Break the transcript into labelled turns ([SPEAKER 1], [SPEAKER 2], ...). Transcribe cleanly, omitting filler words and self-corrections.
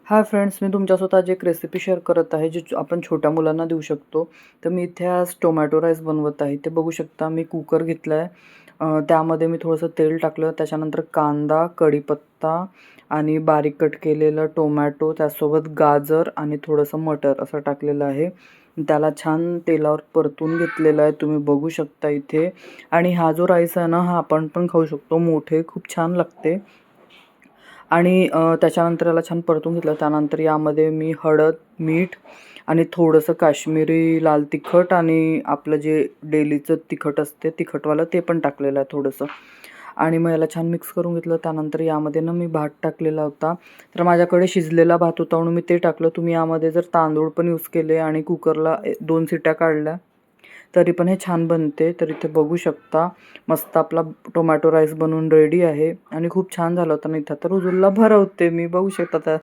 [SPEAKER 1] Hi friends, मी तुमच्यासोबत आज एक रेसिपी शेअर करत आहे, जी आपण छोट्या मुलांना देऊ शकतो. तर मी इथे आज टोमॅटो राईस बनवत आहे. ते बघू शकता मी कुकर घेतला आहे. त्यामध्ये मी थोडंसं तेल टाकलं, त्याच्यानंतर कांदा, कढीपत्ता आणि बारीक कट केलेलं टोमॅटो, त्यासोबत गाजर आणि थोडंसं मटर असं टाकलेलं आहे. त्याला छान तेलावर परतून घेतलेलं आहे, तुम्ही बघू शकता इथे. आणि हा जो राईस आहे ना, हा आपण पण खाऊ शकतो. मोठे खूप छान लागते. आणि त्याच्यानंतर याला छान परतून घेतलं. त्यानंतर यामध्ये मी हळद, मीठ आणि थोडंसं काश्मीरी लाल तिखट आणि आपलं जे डेलीचं तिखट असते तिखटवालं ते पण टाकलेलं आहे थोडंसं. आणि मग याला छान मिक्स करून घेतलं. त्यानंतर यामध्ये ना मी भात टाकलेला होता. तर माझ्याकडे शिजलेला भात होता म्हणून मी ते टाकलं. तुम्ही यामध्ये जर तांदूळ पण यूज केले आणि कुकरला 2 शिट्ट्या काढल्या तरी पण हे छान बनते. तर इथे बघू शकता मस्त आपला टोमॅटो राईस बनवून रेडी आहे आणि खूप छान झाला होता. आणि इथं तर उजूला भरवते मी, बघू शकता.